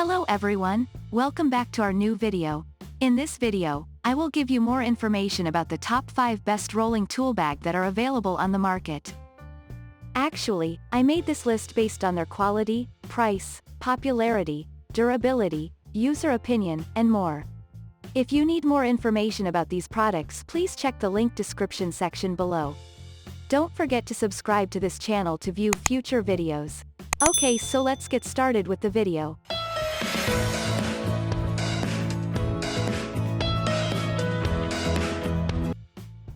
Hello everyone, welcome back to our new video. In this video, I will give you more information about the top 5 best rolling tool bag that are available on the market. Actually, I made this list based on their quality, price, popularity, durability, user opinion, and more. If you need more information about these products, please check the link description section below. Don't forget to subscribe to this channel to view future videos. Okay, so let's get started with the video.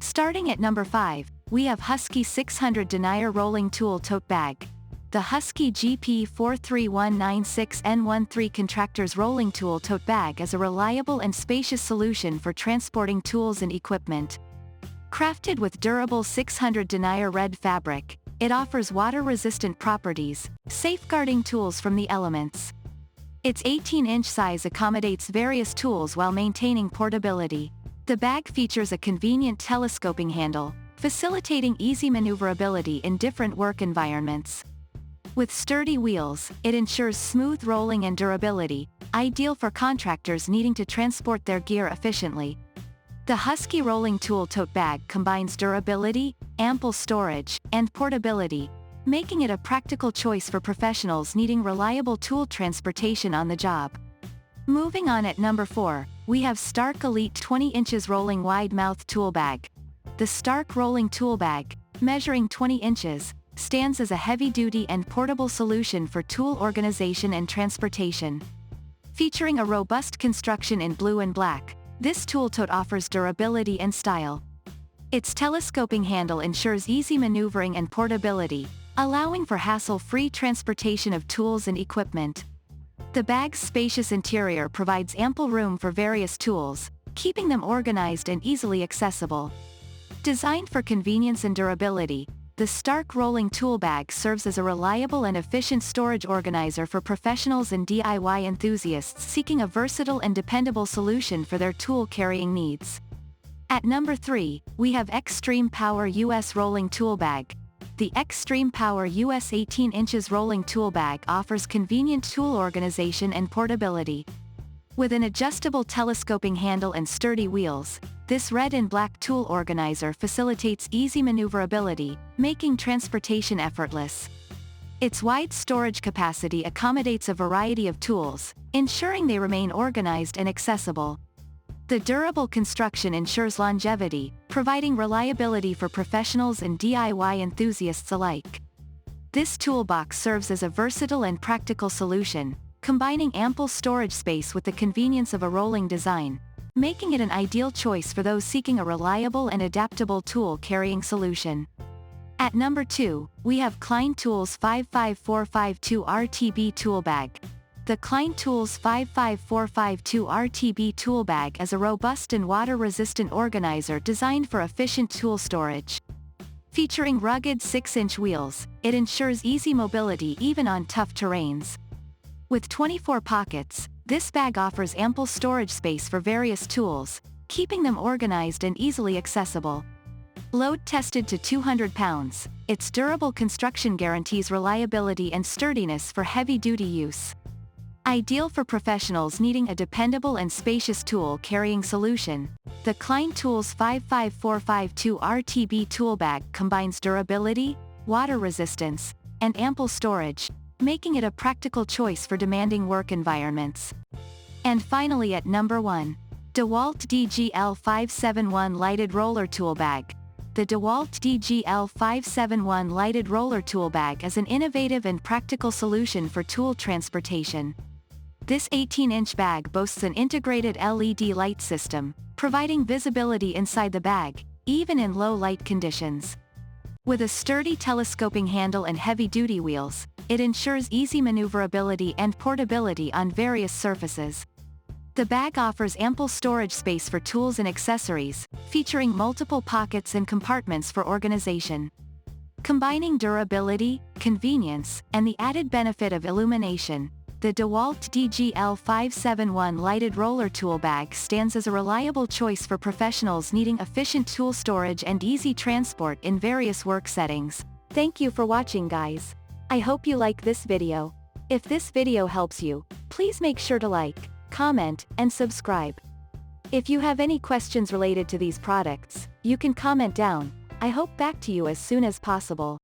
Starting at number 5, we have Husky 600 Denier Rolling Tool Tote Bag. The Husky GP43196N13 Contractor's Rolling Tool Tote Bag is a reliable and spacious solution for transporting tools and equipment. Crafted with durable 600 denier red fabric, it offers water-resistant properties, safeguarding tools from the elements. Its 18-inch size accommodates various tools while maintaining portability. The bag features a convenient telescoping handle, facilitating easy maneuverability in different work environments. With sturdy wheels, it ensures smooth rolling and durability, ideal for contractors needing to transport their gear efficiently. The Husky Rolling Tool Tote Bag combines durability, ample storage, and portability, making it a practical choice for professionals needing reliable tool transportation on the job. Moving on at number 4, we have Stark Elite 20 inches Rolling Wide Mouth Tool Bag. The Stark Rolling Tool Bag, measuring 20 inches, stands as a heavy-duty and portable solution for tool organization and transportation. Featuring a robust construction in blue and black, this tool tote offers durability and style. Its telescoping handle ensures easy maneuvering and portability, allowing for hassle-free transportation of tools and equipment. The bag's spacious interior provides ample room for various tools, keeping them organized and easily accessible. Designed for convenience and durability, the Stark Rolling Tool Bag serves as a reliable and efficient storage organizer for professionals and DIY enthusiasts seeking a versatile and dependable solution for their tool-carrying needs. At number 3, we have Xtreme Power US Rolling Tool Bag. The Xtreme Power US 18 inches Rolling Tool Bag offers convenient tool organization and portability. With an adjustable telescoping handle and sturdy wheels, this red and black tool organizer facilitates easy maneuverability, making transportation effortless. Its wide storage capacity accommodates a variety of tools, ensuring they remain organized and accessible. The durable construction ensures longevity, providing reliability for professionals and DIY enthusiasts alike. This toolbox serves as a versatile and practical solution, combining ample storage space with the convenience of a rolling design, making it an ideal choice for those seeking a reliable and adaptable tool-carrying solution. At number 2, we have Klein Tools 55452 RTB Tool Bag. The Klein Tools 55452 RTB Tool Bag is a robust and water-resistant organizer designed for efficient tool storage. Featuring rugged 6-inch wheels, it ensures easy mobility even on tough terrains. With 24 pockets, this bag offers ample storage space for various tools, keeping them organized and easily accessible. Load-tested to 200 pounds, its durable construction guarantees reliability and sturdiness for heavy-duty use. Ideal for professionals needing a dependable and spacious tool-carrying solution, the Klein Tools 55452 RTB Tool Bag combines durability, water resistance, and ample storage, making it a practical choice for demanding work environments. And finally at number 1, DeWalt DGL 571 Lighted Roller Tool Bag. The DeWalt DGL 571 Lighted Roller Tool Bag is an innovative and practical solution for tool transportation. This 18-inch bag boasts an integrated LED light system, providing visibility inside the bag, even in low light conditions. With a sturdy telescoping handle and heavy-duty wheels, it ensures easy maneuverability and portability on various surfaces. The bag offers ample storage space for tools and accessories, featuring multiple pockets and compartments for organization. Combining durability, convenience, and the added benefit of illumination, the DeWalt DGL 571 Lighted Roller Tool Bag stands as a reliable choice for professionals needing efficient tool storage and easy transport in various work settings. Thank you for watching, guys. I hope you like this video. If this video helps you, please make sure to like, comment, and subscribe. If you have any questions related to these products, you can comment down. I hope back to you as soon as possible.